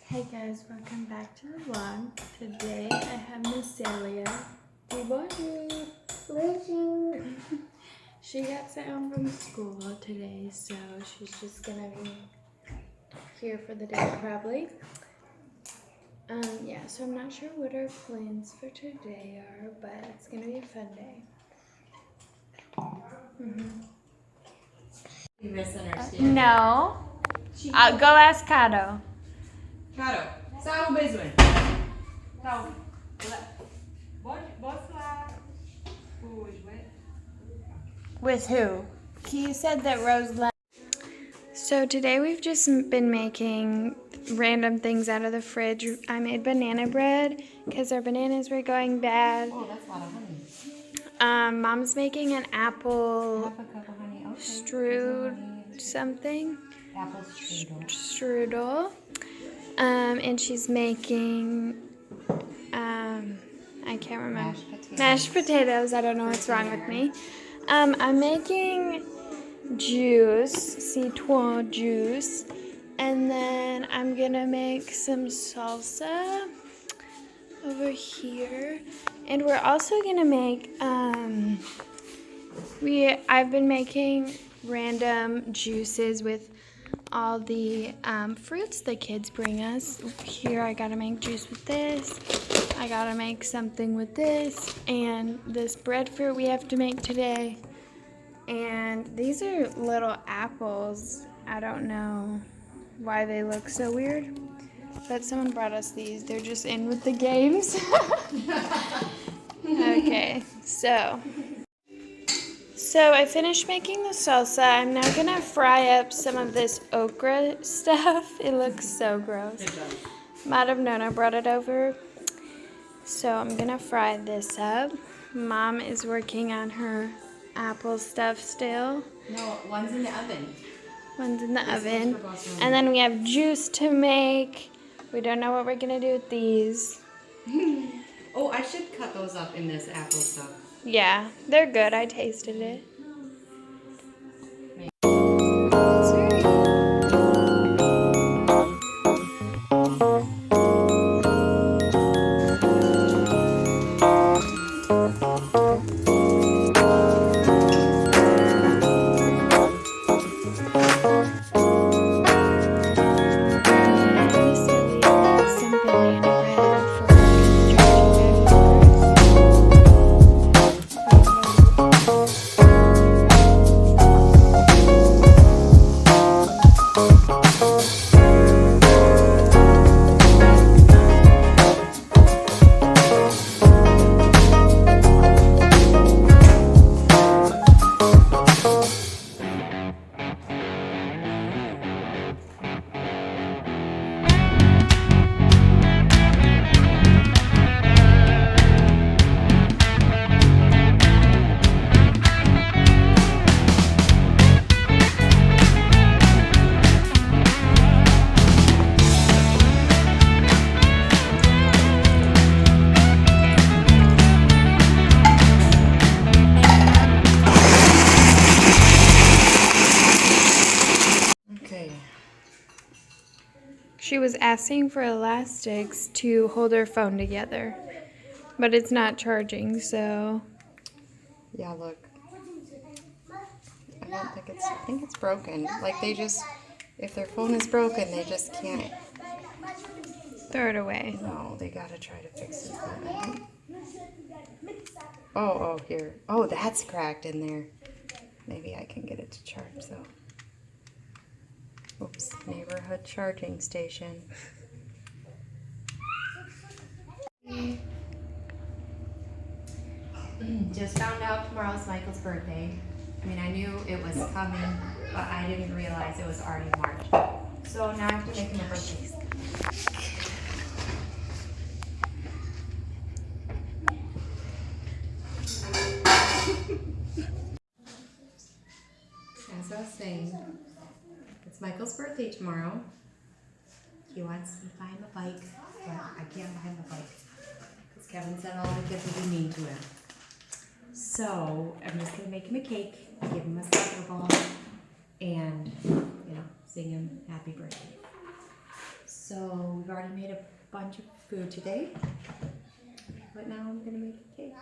Hey guys, welcome back to the vlog. Today I have Miss Celia. Bonjour. Bonjour. She got sent home from school today, so she's just gonna be here for the day probably. Yeah, so I'm not sure what our plans for today are, but it's gonna be a fun day. You misunderstand. No. Go ask Kato. Caro, saan mo ba yun? Ikaw, boss lá. With who? He said that Rose left. So today we've just been making random things out of the fridge. I made banana bread because our bananas were going bad. Oh, that's a lot of honey. Mom's making an apple Half a cup of honey. Okay. strudel something. Apple strudel. Strudel. And she's making, I can't remember. Mashed potatoes. I don't know what's wrong with me. I'm making juice, citron juice, and then I'm gonna make some salsa over here, and we're also gonna make I've been making random juices with all the fruits the kids bring us. Here I gotta make juice with this, I gotta make something with this, and this breadfruit we have to make today. And these are little apples. I don't know why they look so weird, but someone brought us these. They're just in with the games. Okay, so I finished making the salsa. I'm now gonna fry up some of this okra stuff. It looks so gross. Madam Nona brought it over. So I'm gonna fry this up. Mom is working on her apple stuff still. No, one's in the oven. One's in the oven. And then we have juice to make. We don't know what we're gonna do with these. Oh, I should cut those up in this apple stuff. Yeah, they're good. I tasted it. She was asking for elastics to hold her phone together, but it's not charging, so. Yeah, look. I think it's broken. Like they just, if their phone is broken, they just can't. Throw it away. No, they gotta try to fix it. Oh, here. Oh, that's cracked in there. Maybe I can get it to charge though. Oops, neighborhood charging station. Just found out tomorrow's Michael's birthday. I mean, I knew it was coming, but I didn't realize it was already March. So now I have to make him a birthday. As I was saying, it's Michael's birthday tomorrow. He wants me to buy him a bike, but I can't buy him a bike because Kevin said all the kids would be mean to him. So I'm just gonna make him a cake, give him a soccer ball, and sing him happy birthday. So we've already made a bunch of food today, but now I'm gonna make a cake.